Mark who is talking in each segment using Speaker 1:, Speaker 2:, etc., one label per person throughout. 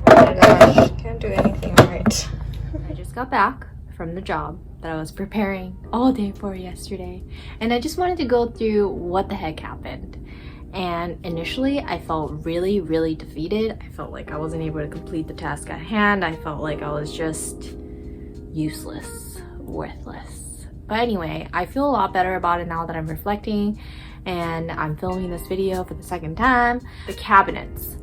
Speaker 1: Gosh, can't do anything right.
Speaker 2: I just got back from the job that I was preparing all day for yesterday, and I just wanted to go through what the heck happened. And initially I felt really defeated. I felt like I wasn't able to complete the task at hand. I felt like I was just useless, worthless. But anyway, I feel a lot better about it now that I'm reflecting and I'm filming this video for the second time. The cabinets.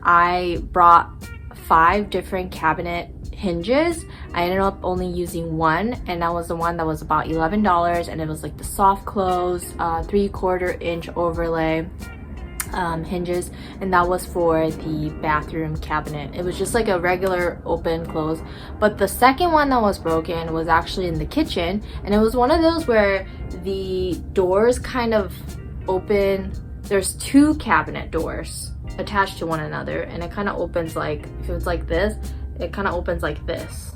Speaker 2: I brought 5 different cabinet hinges. I ended up only using one, and that was the one that was about $11, and it was like the soft close 3/4 inch overlay hinges, and that was for the bathroom cabinet. It was just like a regular open close. But the second one that was broken was actually in the kitchen, and it was one of those where the doors kind of open. There's 2 cabinet doors attached to one another, and it kind of opens like, if it's like this, it kind of opens like this,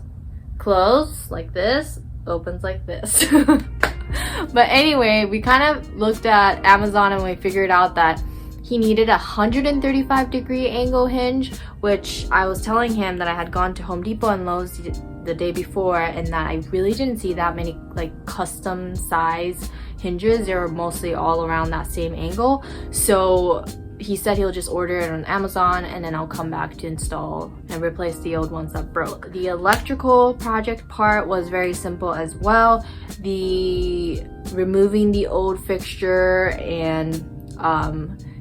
Speaker 2: close like this, opens like this. But anyway, we kind of looked at Amazon and we figured out that he needed a 135-degree angle hinge, which I was telling him that I had gone to Home Depot and Lowe's the day before, and that I really didn't see that many like custom size hinges. They were mostly all around that same angle. So he said he'll just order it on Amazon, and then I'll come back to install and replace the old ones that broke. The electrical project part was very simple as well. The removing the old fixture and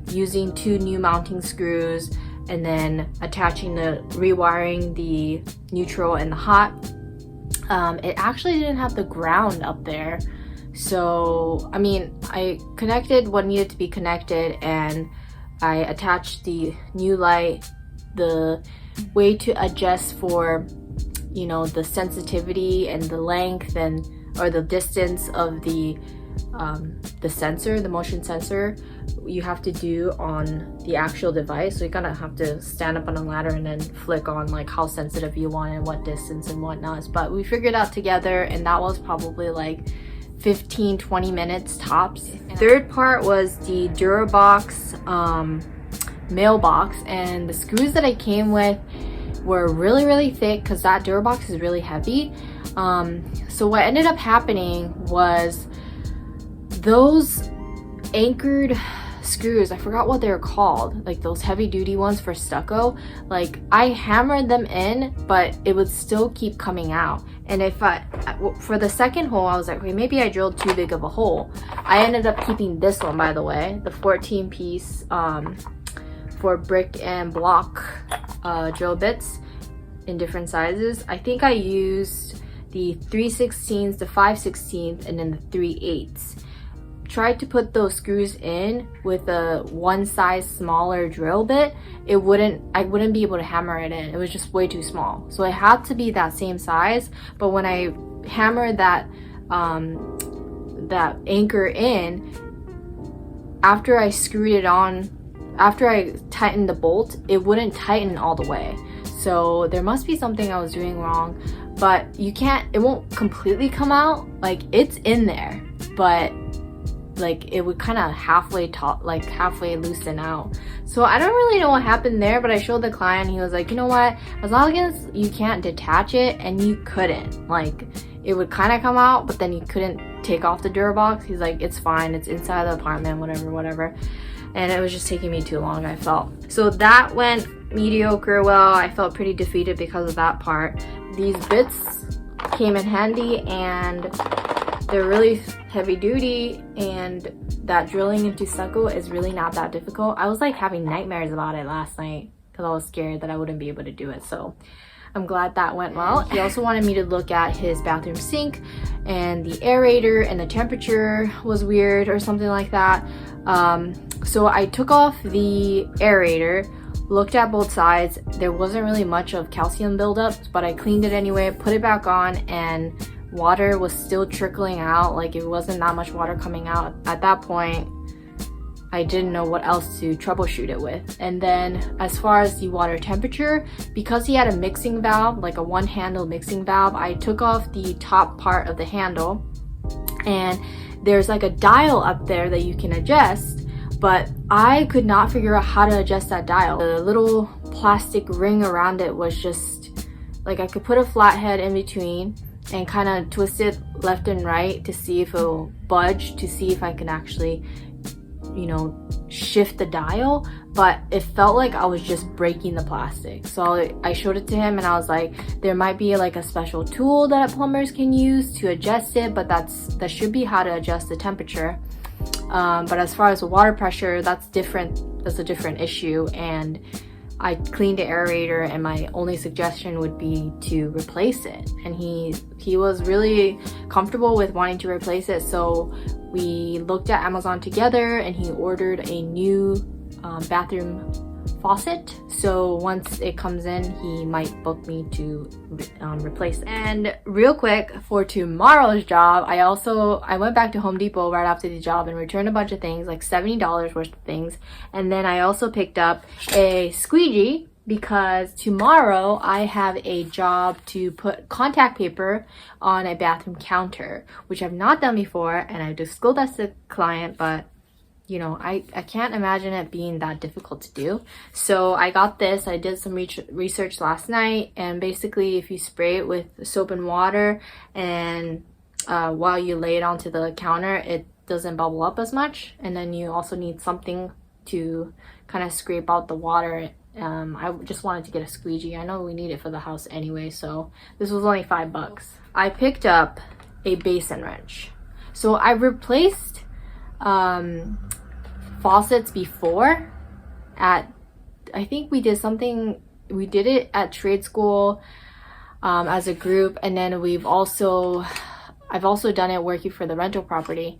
Speaker 2: using 2 new mounting screws, and then rewiring the neutral and the hot. It actually didn't have the ground up there. So, I mean, I connected what needed to be connected, and I attached the new light, the way to adjust for, you know, the sensitivity and the length and or the distance of the sensor, the motion sensor, you have to do on the actual device. So you kind of have to stand up on a ladder and then flick on like how sensitive you want and what distance and whatnot. But we figured out together, and that was probably like 15-20 minutes tops. Third part was the Durabox mailbox, and the screws that I came with were really thick because that Durabox is really heavy. So what ended up happening was those anchored screws, I forgot what they're called, like those heavy duty ones for stucco, like I hammered them in, but it would still keep coming out. And if for the second hole, I was like, okay, maybe I drilled too big of a hole. I ended up keeping this one, by the way, the 14-piece for brick and block drill bits in different sizes. I think I used the 3/16, the 5/16, and then the 3/8. Tried to put those screws in with a one size smaller drill bit. I wouldn't be able to hammer it in. It was just way too small. So it had to be that same size. But when I hammered that that anchor in, after I screwed it on, after I tightened the bolt, it wouldn't tighten all the way. So there must be something I was doing wrong. But it won't completely come out. Like, it's in there, but like it would kind of halfway loosen out. So I don't really know what happened there, but I showed the client. He was like, you know what, as long as you can't detach it, and you couldn't, like, it would kind of come out, but then you couldn't take off the Durabox. He's like, it's fine, it's inside the apartment, whatever. And it was just taking me too long, I felt. So that went mediocre well. I felt pretty defeated because of that part. These bits came in handy, and they're really heavy duty, and that drilling into stucco is really not that difficult. I was like having nightmares about it last night because I was scared that I wouldn't be able to do it. So I'm glad that went well. He also wanted me to look at his bathroom sink, and the aerator and the temperature was weird or something like that. So I took off the aerator, looked at both sides. There wasn't really much of calcium buildup, but I cleaned it anyway, put it back on, and water was still trickling out. Like, it wasn't that much water coming out. At that point, I didn't know what else to troubleshoot it with. And then as far as the water temperature, because he had a mixing valve, like a one-handle mixing valve, I took off the top part of the handle, and there's like a dial up there that you can adjust, but I could not figure out how to adjust that dial. The little plastic ring around it was just like I could put a flathead in between and kind of twist it left and right to see if it'll budge, to see if I can actually, you know, shift the dial, but it felt like I was just breaking the plastic. So I showed it to him and I was like, there might be like a special tool that plumbers can use to adjust it, but that should be how to adjust the temperature. But as far as the water pressure, that's different. That's a different issue. And I cleaned the aerator, and my only suggestion would be to replace it. And he was really comfortable with wanting to replace it. So we looked at Amazon together, and he ordered a new bathroom faucet. So once it comes in, he might book me to replace it. And real quick, for tomorrow's job, I went back to Home Depot right after the job and returned a bunch of things, like $70 worth of things. And then I also picked up a squeegee because tomorrow I have a job to put contact paper on a bathroom counter, which I've not done before, and I disclosed that to the client, but you know, I can't imagine it being that difficult to do. So I got this. I did some research last night, and basically if you spray it with soap and water and while you lay it onto the counter, it doesn't bubble up as much. And then you also need something to kind of scrape out the water. I just wanted to get a squeegee. I know we need it for the house anyway, so this was only $5. I picked up a basin wrench. So I replaced faucets before I think we did it at trade school as a group, and then I've also done it working for the rental property.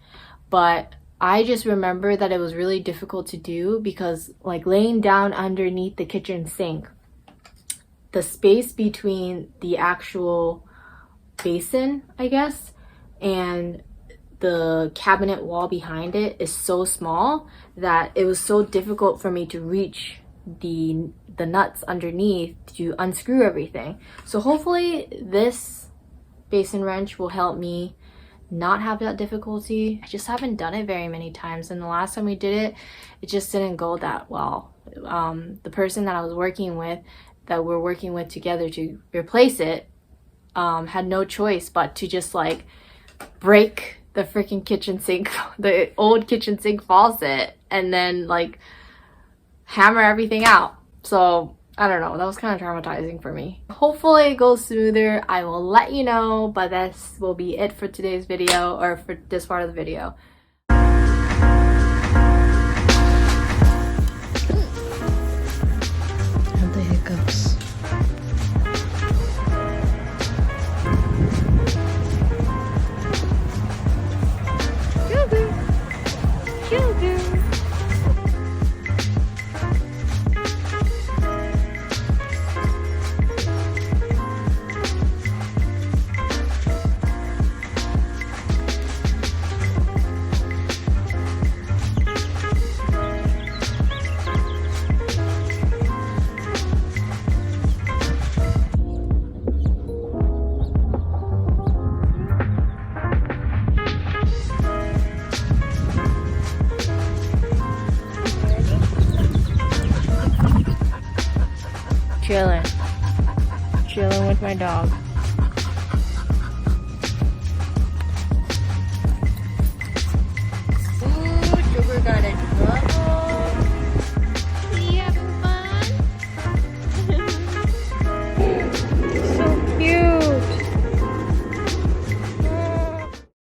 Speaker 2: But I just remember that it was really difficult to do because, like, laying down underneath the kitchen sink, the space between the actual basin, I guess, and the cabinet wall behind it is so small that it was so difficult for me to reach the nuts underneath to unscrew everything. So hopefully this basin wrench will help me not have that difficulty. I just haven't done it very many times, and the last time we did it, it just didn't go that well. The person that we're working with together to replace it had no choice but to just like break the freaking kitchen sink, the old kitchen sink faucet, and then like hammer everything out. So I don't know, that was kind of traumatizing for me. Hopefully it goes smoother. I will let you know, but this will be it for today's video, or for this part of the video.
Speaker 1: And the hiccups. Chilling with my dog.